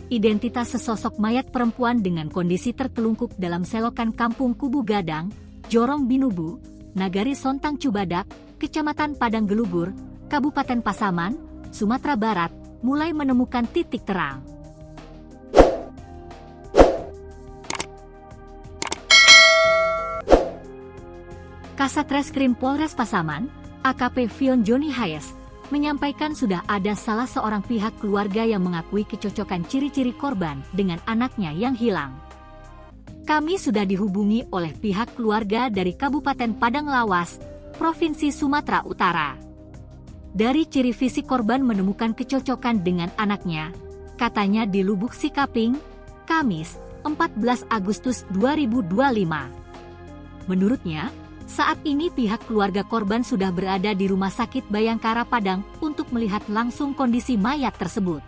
identitas sesosok mayat perempuan dengan kondisi tertelungkup dalam selokan Kampung Kubu Gadang, Jorong Binubu, Nagari Sontang Cubadak, Kecamatan Padang Gelugur, Kabupaten Pasaman, Sumatera Barat, mulai menemukan titik terang. Kasatreskrim Polres Pasaman, AKP Fion Joni Hayes, menyampaikan sudah ada salah seorang pihak keluarga yang mengakui kecocokan ciri-ciri korban dengan anaknya yang hilang. Kami sudah dihubungi oleh pihak keluarga dari Kabupaten Padang Lawas, Provinsi Sumatera Utara. Dari ciri fisik korban menemukan kecocokan dengan anaknya, katanya di Lubuk Sikaping, Kamis, 14 Agustus 2025. Menurutnya, saat ini pihak keluarga korban sudah berada di Rumah Sakit Bayangkara Padang untuk melihat langsung kondisi mayat tersebut.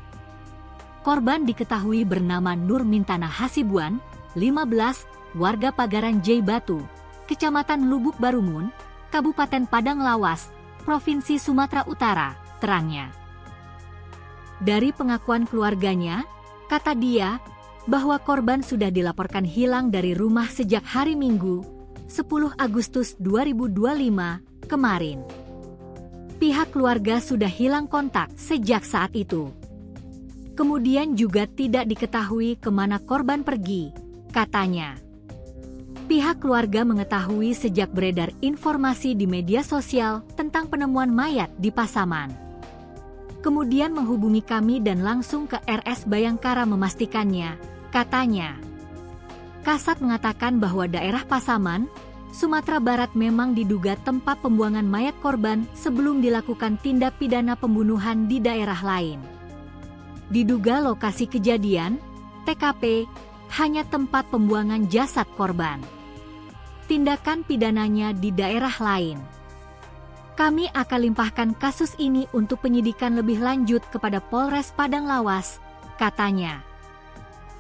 Korban diketahui bernama Nur Mintana Hasibuan, 15, warga Pagaran J Batu, Kecamatan Lubuk Barumun, Kabupaten Padang Lawas, Provinsi Sumatera Utara, terangnya. Dari pengakuan keluarganya, kata dia, bahwa korban sudah dilaporkan hilang dari rumah sejak hari Minggu, 10 Agustus 2025, kemarin. Pihak keluarga sudah hilang kontak sejak saat itu. Kemudian juga tidak diketahui kemana korban pergi, katanya. Pihak keluarga mengetahui sejak beredar informasi di media sosial tentang penemuan mayat di Pasaman. Kemudian menghubungi kami dan langsung ke RS Bayangkara memastikannya, katanya. Kasat mengatakan bahwa daerah Pasaman, Sumatera Barat memang diduga tempat pembuangan mayat korban sebelum dilakukan tindak pidana pembunuhan di daerah lain. Diduga lokasi kejadian, TKP, hanya tempat pembuangan jasad korban. Tindakan pidananya di daerah lain. Kami akan limpahkan kasus ini untuk penyidikan lebih lanjut kepada Polres Padang Lawas, katanya.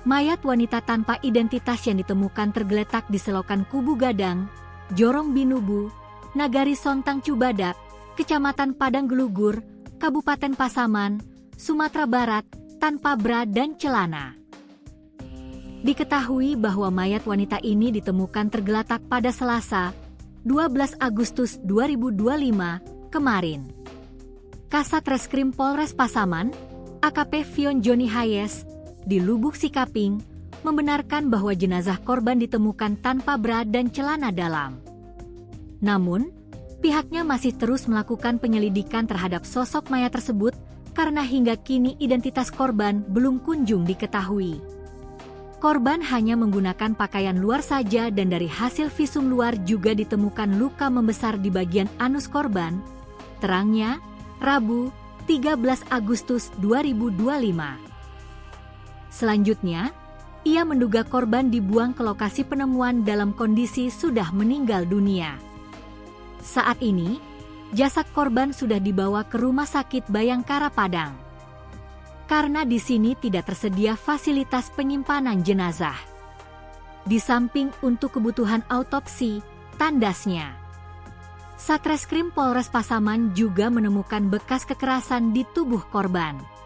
Mayat wanita tanpa identitas yang ditemukan tergeletak di selokan Kubu Gadang, Jorong Binubu, Nagari Sontang Cubadak, Kecamatan Padang Gelugur, Kabupaten Pasaman, Sumatera Barat, tanpa bra dan celana. Diketahui bahwa mayat wanita ini ditemukan tergeletak pada Selasa, 12 Agustus 2025, kemarin. Kasatreskrim Polres Pasaman, AKP Fion Joni Hayes, di Lubuk Sikaping, membenarkan bahwa jenazah korban ditemukan tanpa bra dan celana dalam. Namun, pihaknya masih terus melakukan penyelidikan terhadap sosok mayat tersebut karena hingga kini identitas korban belum kunjung diketahui. Korban hanya menggunakan pakaian luar saja dan dari hasil visum luar juga ditemukan luka membesar di bagian anus korban, terangnya, Rabu, 13 Agustus 2025. Selanjutnya, ia menduga korban dibuang ke lokasi penemuan dalam kondisi sudah meninggal dunia. Saat ini, jasad korban sudah dibawa ke Rumah Sakit Bayangkara Padang. Karena di sini tidak tersedia fasilitas penyimpanan jenazah. Di samping untuk kebutuhan autopsi, tandasnya. Satreskrim Polres Pasaman juga menemukan bekas kekerasan di tubuh korban.